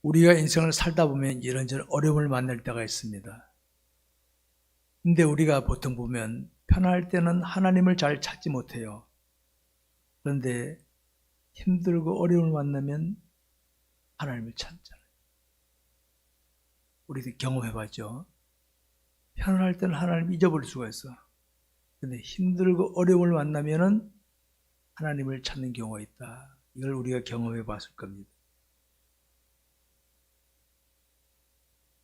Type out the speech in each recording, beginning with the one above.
우리가 인생을 살다 보면 이런저런 어려움을 만날 때가 있습니다. 근데 우리가 보통 보면 편할 때는 하나님을 잘 찾지 못해요. 그런데 힘들고 어려움을 만나면 하나님을 찾잖아요. 우리도 경험해봤죠. 편할 때는 하나님을 잊어버릴 수가 있어. 근데 힘들고 어려움을 만나면은 하나님을 찾는 경우가 있다. 이걸 우리가 경험해 봤을 겁니다.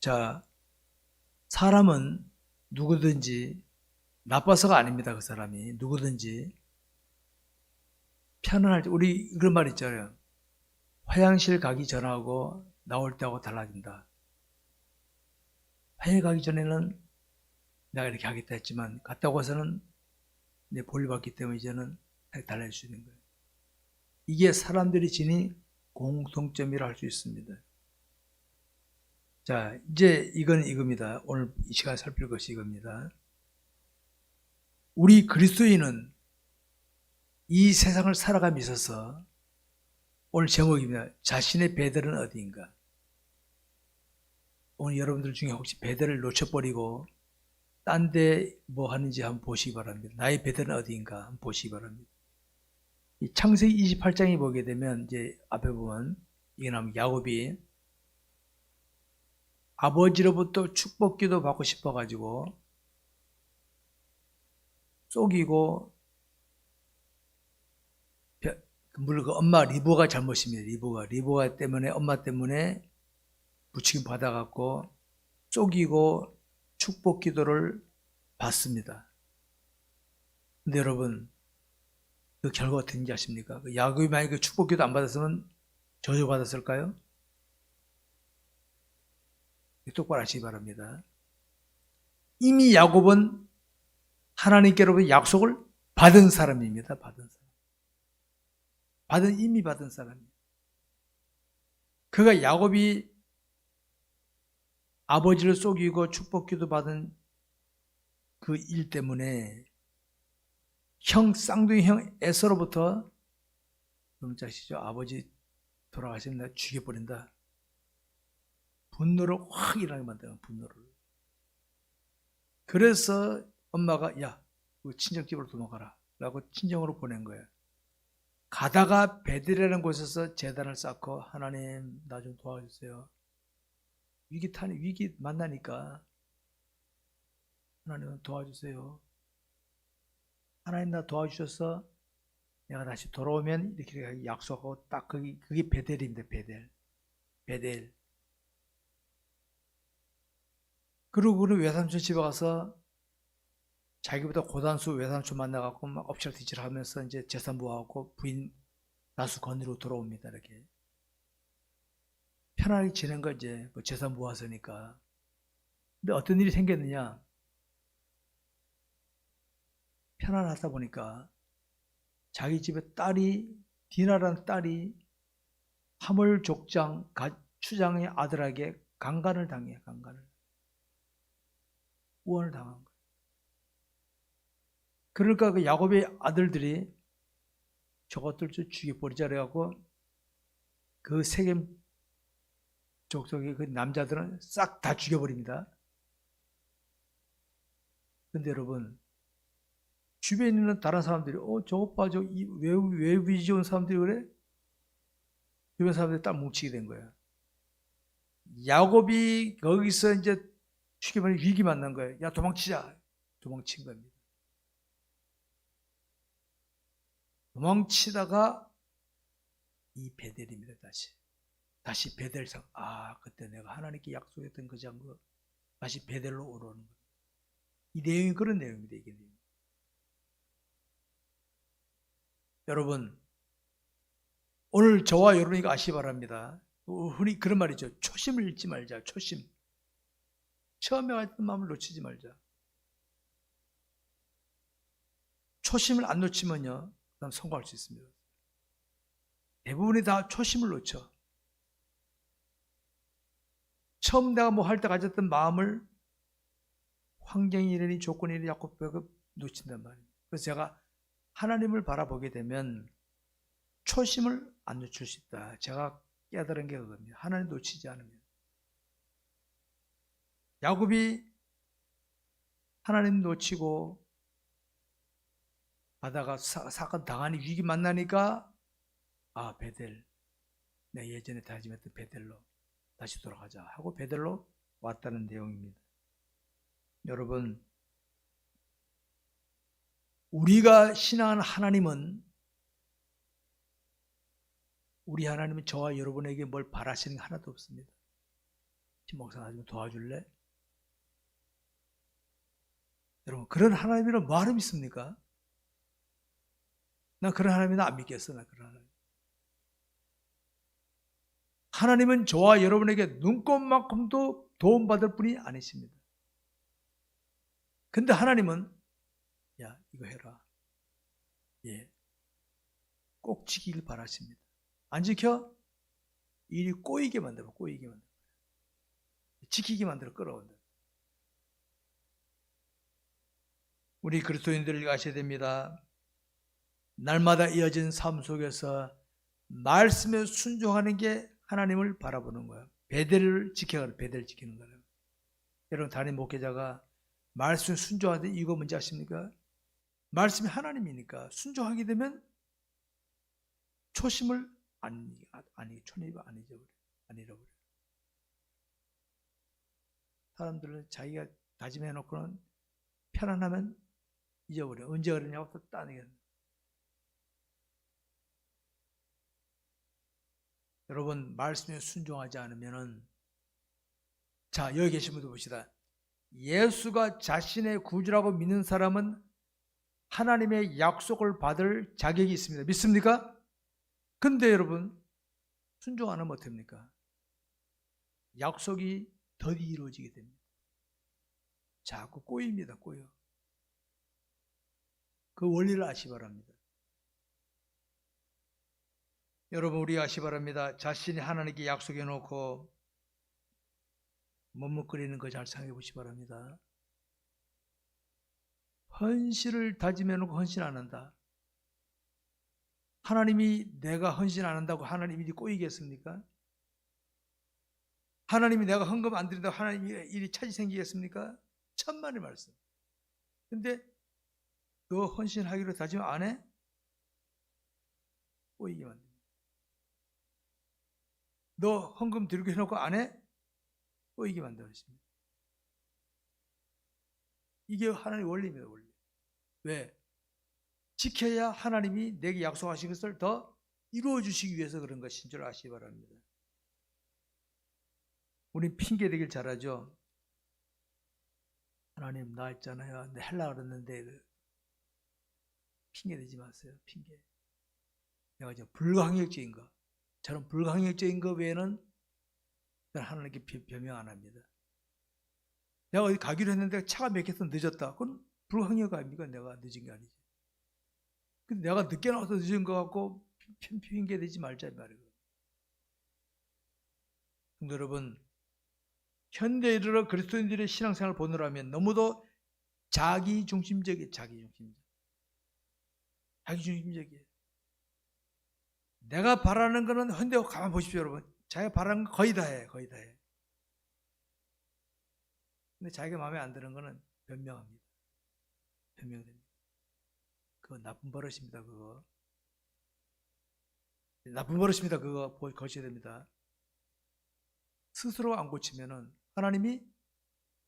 자, 사람은 누구든지 나빠서가 아닙니다. 그 사람이 누구든지 편안할 때 우리 그런 말 있잖아요. 화장실 가기 전하고 나올 때하고 달라진다. 화장실 가기 전에는 내가 이렇게 하겠다 했지만 갔다 오고서는 내 볼을 받기 때문에 이제는 달라질 수 있는 거예요. 이게 사람들이 지닌 공통점이라 할 수 있습니다. 자, 이제 이건 이겁니다. 오늘 이 시간에 살필 것이 이겁니다. 우리 그리스도인은 이 세상을 살아감에 있어서 오늘 제목입니다. 자신의 베델은 어디인가? 오늘 여러분들 중에 혹시 베델을 놓쳐버리고 딴 데 뭐 하는지 한번 보시기 바랍니다. 나의 베델은 어디인가 한번 보시기 바랍니다. 이 창세기 28장에 보게 되면 이제 앞에 보면 이게 나오면 야곱이 아버지로부터 축복기도 받고 싶어가지고 속이고 물론 그 엄마 리브가 잘못입니다. 리브가 때문에 엄마 때문에 부추김 받아갖고 속이고 축복기도를 받습니다. 근데 여러분 그 결과가 어떤지 아십니까? 그 야곱이 만약에 그 축복기도 안 받았으면 저주받았을까요? 똑바로 하시기 바랍니다. 이미 야곱은 하나님께로부터 약속을 받은 사람입니다. 이미 받은 사람입니다. 그가 야곱이 아버지를 속이고 축복기도 받은 그 일 때문에 쌍둥이 형 에서로부터 그럼 자시죠. 아버지 돌아가시면 나 죽여버린다. 분노를 확 일어나게 만드는 분노를. 그래서 엄마가 야, 친정집으로 도망가라 라고 친정으로 보낸 거예요. 가다가 베델이라는 곳에서 제단을 쌓고 하나님 나 좀 도와주세요. 위기 만나니까 하나님 도와주세요. 하나님 나 도와주셔서 내가 다시 돌아오면 이렇게 약속하고 딱 그게 베델입니다. 베델. 그리고 그는 외삼촌 집에 가서 자기보다 고단수 외삼촌 만나갖고 막 엎치락뒤치락 하면서 이제 재산 모아갖고 부인 나수 건드리고 돌아옵니다. 이렇게. 편안하게 지낸 거 이제 뭐 재산 모았으니까. 근데 어떤 일이 생겼느냐. 편안하다 보니까 자기 집에 디나라는 딸이 하물 족장 추장의 아들에게 강간을 당해요. 우원을 당한 거예요. 그러니까 그 야곱의 아들들이 저것들 좀 죽여버리자 그래갖고 그 세겜 족속의 그 남자들은 싹 다 죽여버립니다. 근데 여러분 주변에 있는 다른 사람들이 저것 봐, 왜 위지 온 사람들이 그래? 주변 사람들이 딱 뭉치게 된 거예요. 야곱이 거기서 이제 죽여버린 위기 만난 거예요. 야 도망치자. 도망친 겁니다. 도망치다가 이 베델입니다. 다시 베델상. 그때 내가 하나님께 약속했던 그 장소 다시 베델로 오르는 거예요. 이 내용이 그런 내용입니다. 이게 여러분 오늘 저와 여러분이 아시기 바랍니다. 흔히 그런 말이죠. 초심을 잃지 말자. 초심. 처음에 했던 마음을 놓치지 말자. 초심을 안 놓치면요. 그다음 성공할 수 있습니다. 대부분이 다 초심을 놓쳐. 처음 내가 뭐 할 때 가졌던 마음을 환경이 이러니 조건이 이러니 자꾸 놓친단 말이에요. 그래서 제가 하나님을 바라보게 되면 초심을 안 놓칠 수 있다. 제가 깨달은 게 그겁니다. 하나님 놓치지 않으면. 야곱이 하나님 놓치고 가다가 사건 당하니 위기 만나니까 베델, 내가 예전에 다짐했던 베델로 다시 돌아가자 하고 베델로 왔다는 내용입니다. 여러분, 우리가 신앙하는 하나님은, 우리 하나님은 저와 여러분에게 뭘 바라시는 게 하나도 없습니다. 목사가 좀 도와줄래? 여러분, 그런 하나님이란 뭐하러 믿습니까? 나 그런 하나님은 안 믿겠어. 나 그런 하나님. 하나님은 저와 여러분에게 눈꼽만큼도 도움받을 분이 아니십니다. 근데 하나님은 야, 이거 해라. 예, 꼭 지키길 바라십니다. 안 지켜? 일이 꼬이게 만들어. 지키게 만들어 끌어온다. 우리 그리스도인들을 아셔야 됩니다. 날마다 이어진 삶 속에서 말씀에 순종하는 게 하나님을 바라보는 거예요. 베델을 지켜가는, 베델 지키는 거예요. 여러분, 담임 목회자가 말씀에 순종하되 이거 뭔지 아십니까? 말씀이 하나님이니까 순종하게 되면 초심을 초입을 안 잃어버려. 사람들은 자기가 다짐해놓고는 편안하면 잊어버려. 언제 그러냐고 또 따내게. 여러분, 말씀에 순종하지 않으면은, 자, 여기 계신 분들 봅시다. 예수가 자신의 구주라고 믿는 사람은 하나님의 약속을 받을 자격이 있습니다. 믿습니까? 근데 여러분, 순종 안 하면 어떡합니까? 약속이 더디 이루어지게 됩니다. 자꾸 꼬입니다. 꼬여. 그 원리를 아시 바랍니다. 여러분, 우리 아시 바랍니다. 자신이 하나님께 약속해 놓고 머뭇거리는 거 잘 생각해 보시 바랍니다. 헌신을 다짐해 놓고 헌신 안 한다. 하나님이 내가 헌신 안 한다고 하나님이 일이 꼬이겠습니까? 하나님이 내가 헌금 안 드린다고 하나님이 일이 차질 생기겠습니까? 천만의 말씀. 근데 너 헌신하기로 다짐 안 해? 꼬이게 만듭니다. 너 헌금 드리고 해놓고 안 해? 꼬이게 만들어집니다. 이게 하나님의 원리입니다. 원리. 왜? 지켜야 하나님이 내게 약속하신 것을 더 이루어 주시기 위해서 그런 것인 줄 아시기 바랍니다. 우린 핑계 대길 잘하죠. 하나님, 나 있잖아요. 내 하려고 그랬는데 핑계 대지 마세요. 핑계. 내가 지금 불가항력적인 거, 저런 불가항력적인 거 외에는 하나님께 변명 안 합니다. 내가 어디 가기로 했는데 차가 막혀서 늦었다. 그건 불가항력 아닙니까? 내가 늦은 게 아니지. 근데 내가 늦게 나와서 늦은 거 갖고 핑계 대지 말자 이 말이에요. 근데 여러분, 현대에 이르러 그리스도인들의 신앙생활을 보느라면 너무도 자기중심적이에요. 자기중심적이에요. 내가 바라는 거는 현대 가만 보십시오, 여러분. 자기가 바라는 거 거의 다 해. 근데 자기가 마음에 안 드는 거는 변명합니다. 변명됩니다. 그거 나쁜 버릇입니다. 그거 고쳐야 됩니다. 스스로 안 고치면은 하나님이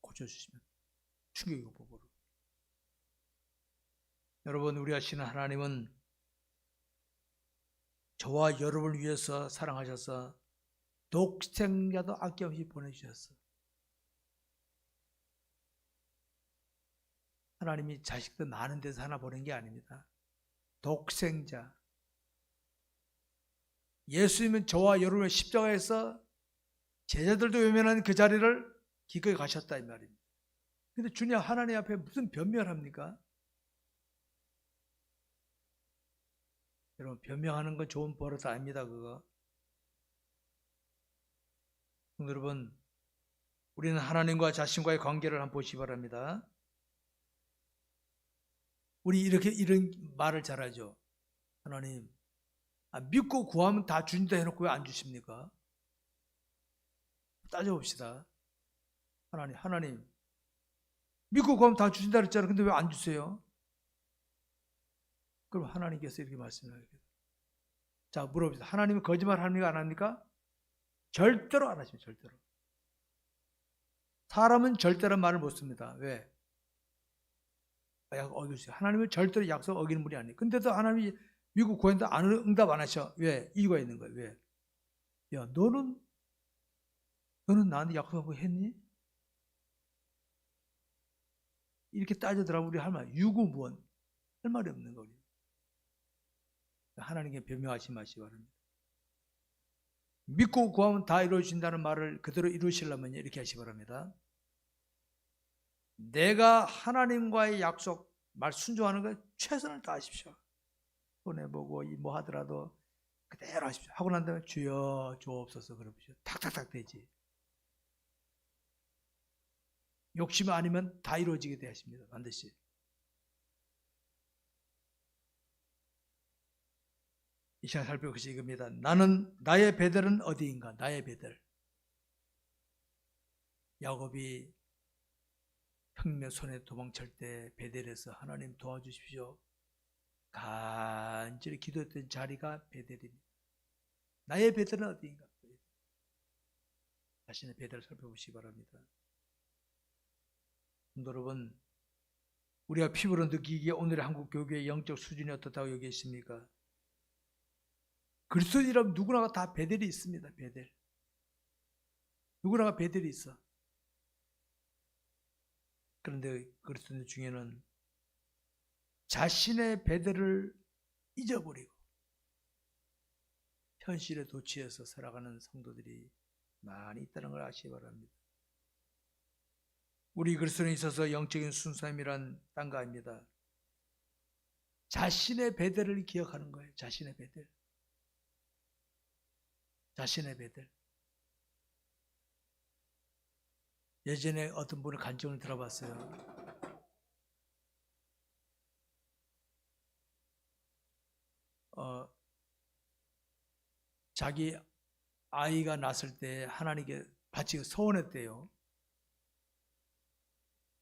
고쳐주시면 충격이고 보고로. 여러분, 우리가 신은 하나님은 저와 여러분을 위해서 사랑하셔서 독생자도 아낌없이 보내주셨어. 하나님이 자식들 많은 데서 하나 보낸 게 아닙니다. 독생자. 예수님은 저와 여러분의 십자가에서 제자들도 외면한 그 자리를 기꺼이 가셨다 이 말입니다. 근데 주님 하나님 앞에 무슨 변명합니까? 여러분, 변명하는 건 좋은 버릇 아닙니다. 그거. 여러분, 우리는 하나님과 자신과의 관계를 한번 보시기 바랍니다. 우리 이런 말을 잘하죠. 하나님, 믿고 구하면 다 준다 해놓고 왜 안 주십니까? 따져봅시다. 하나님 믿고 구하면 다 주신다 그랬잖아요. 근데 왜 안 주세요? 그럼 하나님께서 이렇게 말씀하세요. 자, 물어봅시다. 하나님은 거짓말 합니까? 안 합니까? 절대로 안 하십니다. 절대로. 사람은 절대로 말을 못 씁니다. 왜? 하나님은 절대로 약속 어기는 분이 아니에요. 근데도 하나님이 미국 구했는데 응답 안 하셔. 왜? 이유가 있는 거예요. 왜? 야, 너는 나한테 약속한 거 했니? 이렇게 따져들어보면 우리 할 말, 유구무원. 할 말이 없는 거예요. 하나님께 변명하지 마시기 바랍니다. 믿고 구하면 다 이루어진다는 말을 그대로 이루시려면 이렇게 하시기 바랍니다. 내가 하나님과의 약속, 말 순종하는 거 최선을 다하십시오. 손해보고 뭐 하더라도 그대로 하십시오. 하고 난 다음에 주여 주옵소서 그러십시오. 탁탁탁 되지. 욕심 아니면 다 이루어지게 되어 하십니다. 반드시. 이 시간 살펴볼 것이 이겁니다. 나의 베델은 어디인가? 나의 베델. 야곱이 혁명 손에 도망칠 때 베델에서 하나님 도와주십시오. 간절히 기도했던 자리가 베델입니다. 나의 베델은 어디인가? 자신의 베델을 살펴보시기 바랍니다. 여러분, 우리가 피부로 느끼기에 오늘의 한국 교회의 영적 수준이 어떻다고 여기십니까? 그리스도인이라면 누구나가 다 베델이 있습니다. 베델. 누구나가 베델이 있어. 그런데 그리스도인 중에는 자신의 베델을 잊어버리고 현실에 도취해서 살아가는 성도들이 많이 있다는 걸 아시기 바랍니다. 우리 그리스도인에 있어서 영적인 순수함이란 딴 거 아닙니다. 자신의 베델을 기억하는 거예요. 자신의 베델. 자신의 베델. 예전에 어떤 분의 간증을 들어봤어요. 자기 아이가 낳았을 때 하나님께 바치고 서원했대요.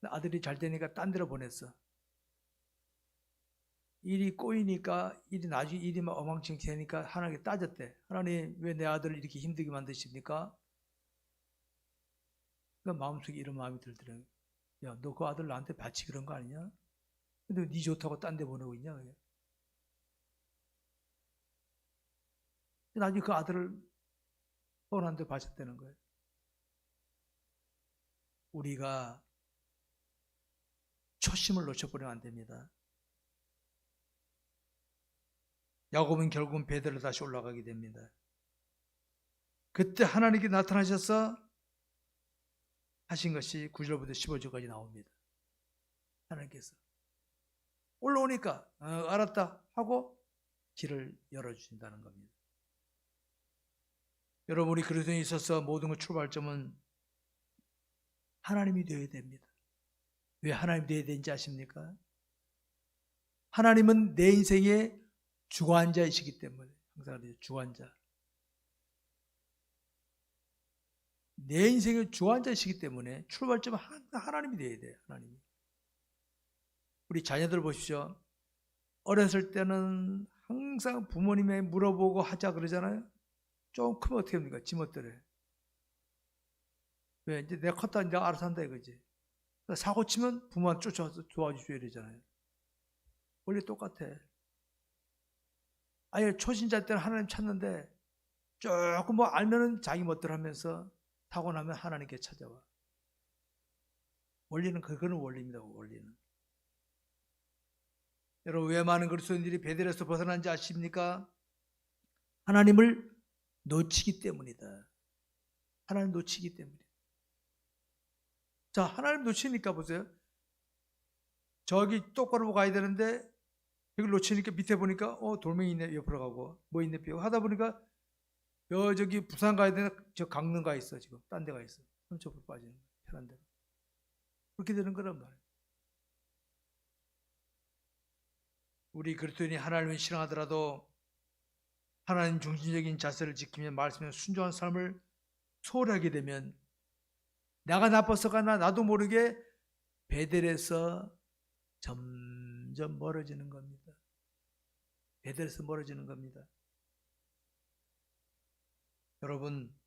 아들이 잘 되니까 딴 데로 보냈어. 일이 꼬이니까 나중에 일이 막 엉망진창 되니까 하나님께 따졌대. 하나님 왜 내 아들을 이렇게 힘들게 만드십니까? 그러니까 마음속에 이런 마음이 들더라고요. 야, 너 그 아들 나한테 바치 그런 거 아니냐? 근데 네 좋다고 딴 데 보내고 있냐? 나중에 그 아들을 서운한 데 바쳤다는 거예요. 우리가 초심을 놓쳐버리면 안 됩니다. 야곱은 결국은 베델로 다시 올라가게 됩니다. 그때 하나님께 나타나셔서 하신 것이 9절부터 15절까지 나옵니다. 하나님께서 올라오니까 알았다 하고 길을 열어주신다는 겁니다. 여러분, 우리 그리스도인에 있어서 모든 것 출발점은 하나님이 되어야 됩니다. 왜 하나님이 되어야 되는지 아십니까? 하나님은 내 인생의 주관자이시기 때문에. 항상 주관자. 내 인생의 주관자이시기 때문에 출발점은 하나님이 되어야 돼요. 하나님이. 우리 자녀들 보십시오. 어렸을 때는 항상 부모님에 물어보고 하자 그러잖아요. 좀 크면 어떻게 합니까? 지멋대로. 왜? 이제 내가 컸다, 이제 알아서 한다 이거지. 사고 치면 부모한테 쫓아와서 도와주셔야 되잖아요. 원래 똑같아. 아예 초신자 때는 하나님 찾는데 조금 뭐 알면은 자기 멋대로 하면서 타고 나면 하나님께 찾아와. 원리는 그거는 원리입니다. 원리는. 여러분, 왜 많은 그리스도인들이 베델에서 벗어난지 아십니까? 하나님을 놓치기 때문이다. 하나님 놓치기 때문이다. 자, 하나님 놓치니까 보세요. 저기 똑바로 가야 되는데 여기 놓치니까 밑에 보니까 돌멩이 있네 옆으로 가고 뭐 있네 뼈 하다 보니까 저기 부산 가야 되는데 저 강릉 가 있어. 지금 딴 데 가 있어. 손톱으로 빠지는 거야. 편한 데로. 그렇게 되는 거란 말이에요. 우리 그리스도인이 하나님을 신앙하더라도 하나님 중심적인 자세를 지키며 말씀에 순종한 삶을 소홀하게 되면 내가 나빠서가 나도 모르게 베델에서 점점 멀어지는 겁니다. 베델에서 멀어지는 겁니다. 여러분,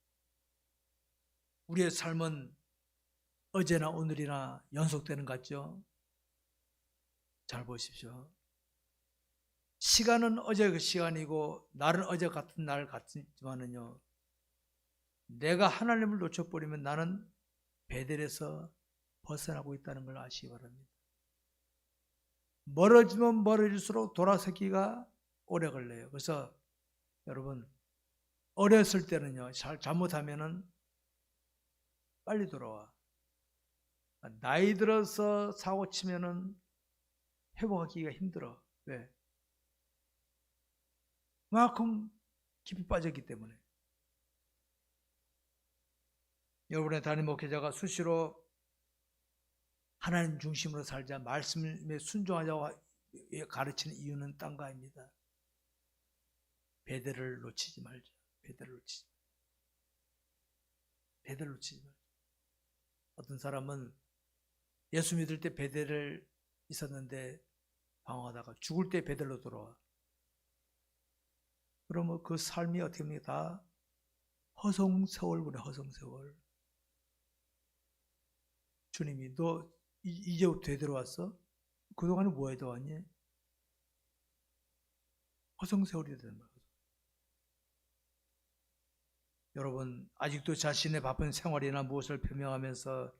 우리의 삶은 어제나 오늘이나 연속되는 것 같죠? 잘 보십시오. 시간은 어제 그 시간이고 날은 어제 같은 날 같지만은요, 내가 하나님을 놓쳐버리면 나는 베델에서 벗어나고 있다는 걸 아시기 바랍니다. 멀어지면 멀어질수록 돌아서기가 오래 걸려요. 그래서 여러분, 어렸을 때는요, 잘못하면은 빨리 돌아와. 나이 들어서 사고 치면은 회복하기가 힘들어. 왜? 그만큼 깊이 빠졌기 때문에. 여러분의 담임 목회자가 수시로 하나님 중심으로 살자, 말씀에 순종하자고 가르치는 이유는 딴 거 아닙니다. 베델을 놓치지 말자. 베델을 놓치지 말자. 베델을 놓치지 말자. 어떤 사람은 예수 믿을 때 베델을 있었는데 방황하다가 죽을 때 베델로 돌아와. 그러면 그 삶이 어떻게 됩니까? 다 허송세월 보내, 허송세월. 주님이 너 이제부터 되돌아왔어? 그동안에 뭐 해도 왔니? 허송세월이 되는 거예요. 여러분, 아직도 자신의 바쁜 생활이나 무엇을 표명하면서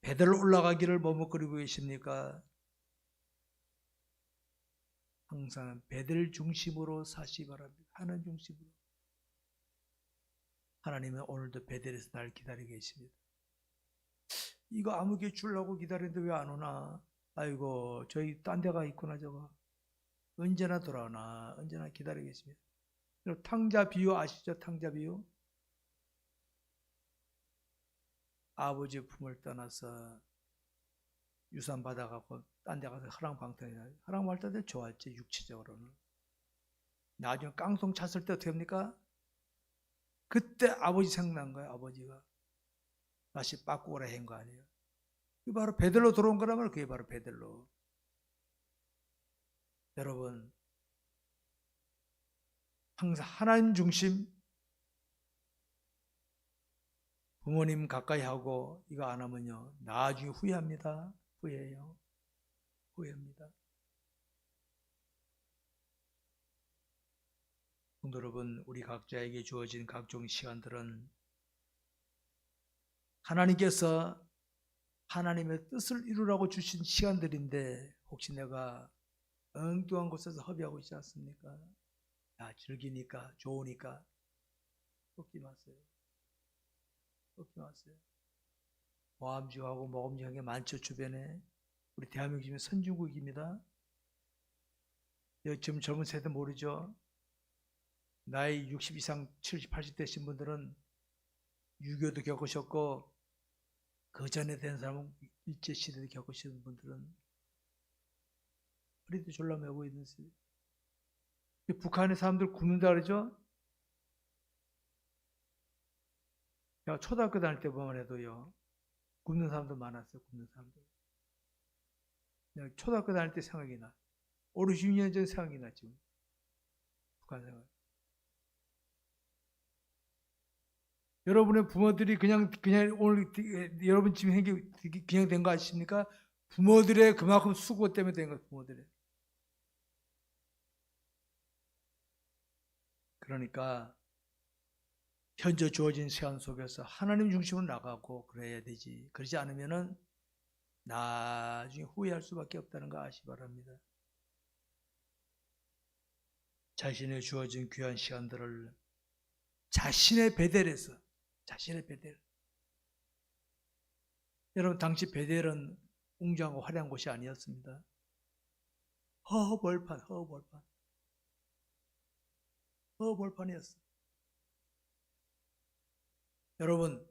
베델로 올라가기를 머뭇거리고 계십니까? 항상 베델 중심으로 사시기 바랍니다. 하나님 중심으로. 하나님은 오늘도 베델에서 날 기다리고 계십니다. 이거 아무개 주려고 기다리는데 왜 안 오나? 아이고, 저희 딴 데가 있구나, 저거. 언제나 돌아오나, 언제나 기다리고 계십니다. 탕자 비유 아시죠? 탕자 비유? 아버지 품을 떠나서 유산 받아갖고 딴 데 가서 허랑방탕이나 허랑말 때 좋았지, 육체적으로는. 나중에 깡통 찼을 때 어떻게 합니까? 그때 아버지 생각난 거예요. 아버지가 다시 빠꾸 오라 한 거 아니에요. 그게 바로 베델로 들어온 거라면 그게 바로 베델로. 여러분, 항상 하나님 중심, 부모님 가까이 하고 이거 안 하면요 나중에 후회합니다. 후회해요. 후회합니다. 성도 여러분, 우리 각자에게 주어진 각종 시간들은 하나님께서 하나님의 뜻을 이루라고 주신 시간들인데 혹시 내가 엉뚱한 곳에서 허비하고 있지 않습니까? 야, 즐기니까 좋으니까 꺾지 마세요. 꺾지 마세요. 모함주하고 먹음직한 게 많죠. 주변에. 우리 대한민국 지금 선진국입니다. 지금 젊은 세대 모르죠? 나이 60 이상 70, 80 되신 분들은 유교도 겪으셨고 그 전에 된 사람은 일제시대도 겪으신 분들은 허리도 졸라매고 있는 시대. 북한의 사람들 굶는다 그러죠? 제가 초등학교 다닐 때 보면 해도요 굶는 사람도 많았어요. 굶는 사람들. 초등학교 다닐 때 생각이 나. 5, 60년 전 생각이 나 지금. 북한 생각. 여러분의 부모들이 그냥 오늘 여러분 지금 그냥 된 거 아십니까? 부모들의 그만큼 수고 때문에 된 거예요. 부모들의. 그러니까 현재 주어진 시간 속에서 하나님 중심으로 나가고 그래야 되지. 그러지 않으면은 나중에 후회할 수밖에 없다는 거 아시기 바랍니다. 자신의 주어진 귀한 시간들을 자신의 베델에서 자신의 베델. 여러분 당시 베델은 웅장하고 화려한 곳이 아니었습니다. 허벌판이었어. 여러분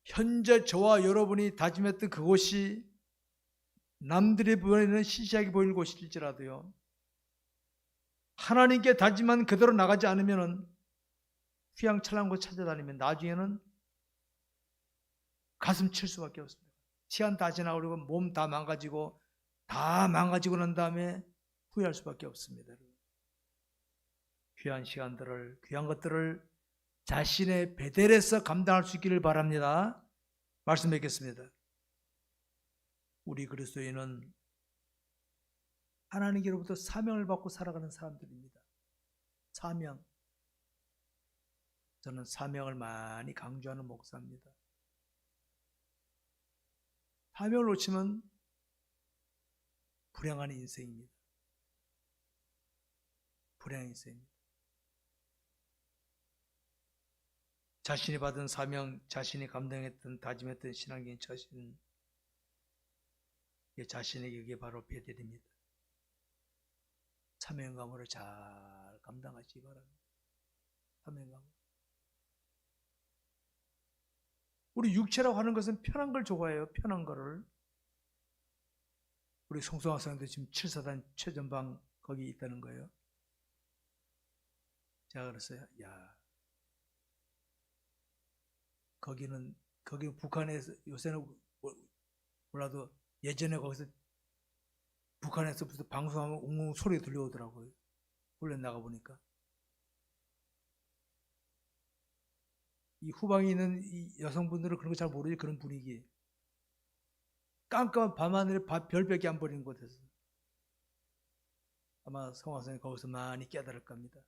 현재 저와 여러분이 다짐했던 그곳이 남들이 보이는 시시하게 보이는 곳일지라도요 하나님께 다짐한 그대로 나가지 않으면 휘황찬란한 곳 찾아다니면 나중에는 가슴 칠 수밖에 없습니다. 시간 다 지나고 그리고 몸 다 망가지고 난 다음에 후회할 수밖에 없습니다. 귀한 시간들을, 귀한 것들을 자신의 베델에서 감당할 수 있기를 바랍니다. 말씀 뵙겠습니다. 우리 그리스도인은 하나님께로부터 사명을 받고 살아가는 사람들입니다. 사명. 저는 사명을 많이 강조하는 목사입니다. 사명을 놓치면 불행한 인생입니다. 불행한 인생입니다. 자신이 받은 사명, 자신이 감당했던, 다짐했던 신앙적인 자신, 자신에게 이게 바로 베델입니다. 사명감으로 잘 감당하시기 바랍니다. 사명감. 우리 육체라고 하는 것은 편한 걸 좋아해요. 편한 거를. 우리 송송학생도 지금 7사단 최전방 거기 있다는 거예요. 제가 그랬어요. 야, 거기 북한에서 요새는 몰라도 예전에 거기서 북한에서 무슨 방송하면 웅웅 소리 들려오더라고요. 훈련 나가보니까. 이 후방에 있는 이 여성분들은 그런 거 잘 모르지, 그런 분위기. 깜깜한 밤하늘에 별밖에 안 보이는 곳에서. 아마 성화선이 거기서 많이 깨달을 겁니다.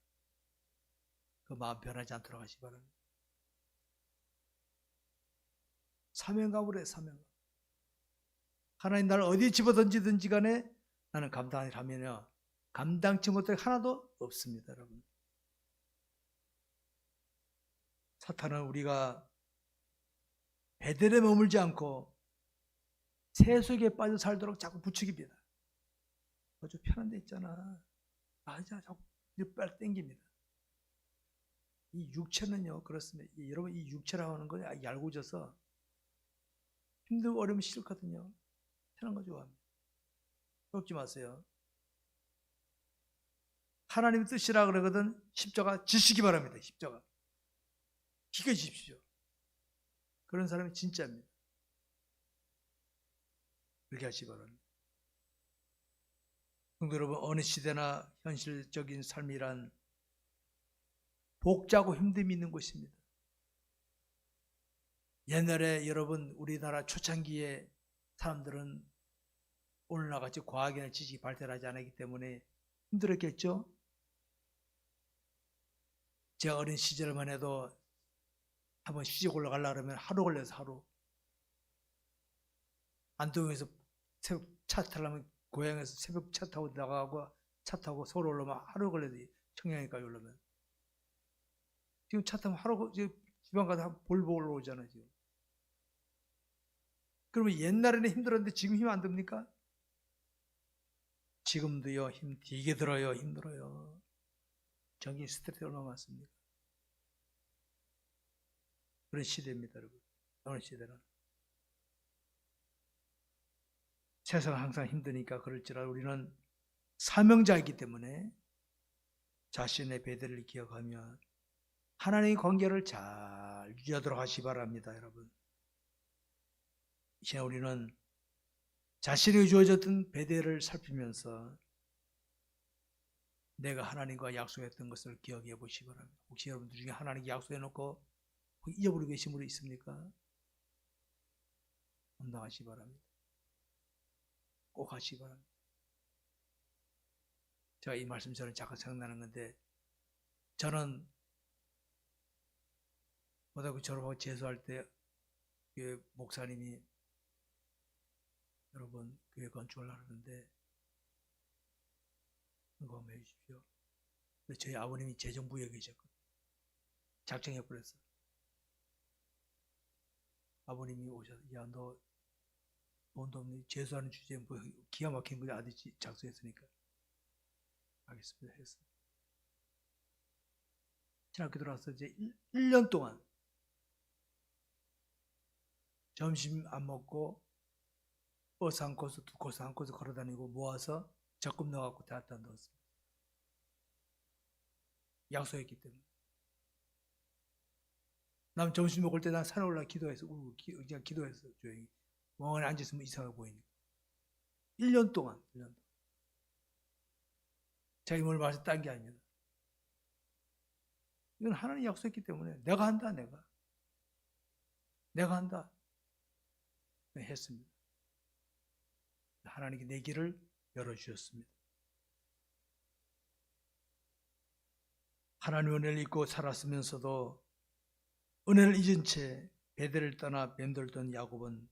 그 마음 변하지 않도록 하시기 바랍니다. 사명감으로 해, 사명감. 하나님 나를 어디에 집어던지든지 간에 나는 감당하면요. 감당치 못할 하나도 없습니다, 여러분. 사탄은 우리가 베델에 머물지 않고 세속에 빠져 살도록 자꾸 부추깁니다. 아주 편한 데 있잖아. 맞아, 자꾸 빨리 땡깁니다. 이 육체는요, 그렇습니다. 여러분, 이 육체라고 하는 거 얄궂어서 힘들고 어려우면 싫거든요. 편한 거 좋아합니다. 걱지 마세요. 하나님의 뜻이라 그러거든. 십자가 지시기 바랍니다. 십자가. 지켜주십시오. 그런 사람이 진짜입니다. 그렇게 하시기 바랍니다. 성도 여러분, 어느 시대나 현실적인 삶이란 복잡고 힘듦이 있는 곳입니다. 옛날에 여러분 우리나라 초창기에 사람들은 오늘날 같이 과학이나 지식이 발달하지 않았기 때문에 힘들었겠죠? 제가 어린 시절만 해도 한번 시집 올라가려고 하면 하루 걸려서 하루. 안동에서 새벽 차 타려면 고향에서 새벽 차 타고 나가고 차 타고 서울 올라오면 하루 걸려도 청량리까지 올라오면. 지금 차 타면 하루, 지방 가서 볼 보고 올라오잖아요, 지금. 그러면 옛날에는 힘들었는데 지금 힘 안 듭니까? 지금도요, 힘 되게 들어요, 힘들어요. 정신 스트레스 얼마나 많습니까? 그런 시대입니다, 여러분. 오늘 시대는. 세상은 항상 힘드니까 그럴지라도 우리는 사명자이기 때문에 자신의 베델을 기억하며 하나님의 관계를 잘 유지하도록 하시기 바랍니다, 여러분. 이제 우리는 자신에게 주어졌던 베델을 살피면서 내가 하나님과 약속했던 것을 기억해 보시기 바랍니다. 혹시 여러분들 중에 하나님께 약속해 놓고 잊어버리고 계신 분이 있습니까? 감당하시기 바랍니다. 꼭 하시기 바랍니다. 제가 이 말씀 저는 잠깐 생각나는 건데, 저는 고등학교 졸업하고 재수할 때 목사님이 여러분 교회 건축을 하는데 응원해 주십시오. 근데 저희 아버님이 재정부에 계셨거든요. 작정해버렸어. 아버님이 오셔서 야, 너 돈도 없는 재수하는 주제에 뭐 기가 막힌 거지 아들이 작성했으니까 알겠습니다 했어. 신학교 들어와서 이제 1년 동안 점심 안 먹고 버스 한 코스 두 코스 한 코스 걸어다니고 모아서 적금 넣어갖고 대학다 넣었습니다. 약속했기 때문에. 남 점심 먹을 때 난 산에 올라 기도해서 그냥 기도했어. 조용히 멍하니 앉아있으면 이상하게 보이니까 1년 동안 자기 몸을 마셔 딴 게 아닙니다. 이건 하나님이 약속했기 때문에 내가 한다. 내가 한다 했습니다. 하나님께 내 길을 열어주셨습니다. 하나님의 은혜를 잊고 살았으면서도 은혜를 잊은 채 베델을 떠나 맴돌던 야곱은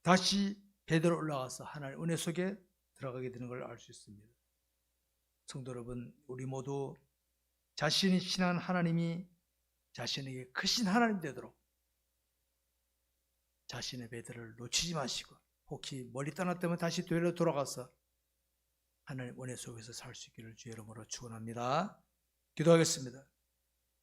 다시 베델로 올라가서 하나님의 은혜 속에 들어가게 되는 걸 알 수 있습니다. 성도 여러분, 우리 모두 자신이 신한 하나님이 자신에게 크신 하나님 되도록 자신의 베델을 놓치지 마시고, 혹시 멀리 떠났다면 다시 되려 돌아가서 하나님 은혜 속에서 살 수 있기를 주의 이름으로 축원합니다. 기도하겠습니다.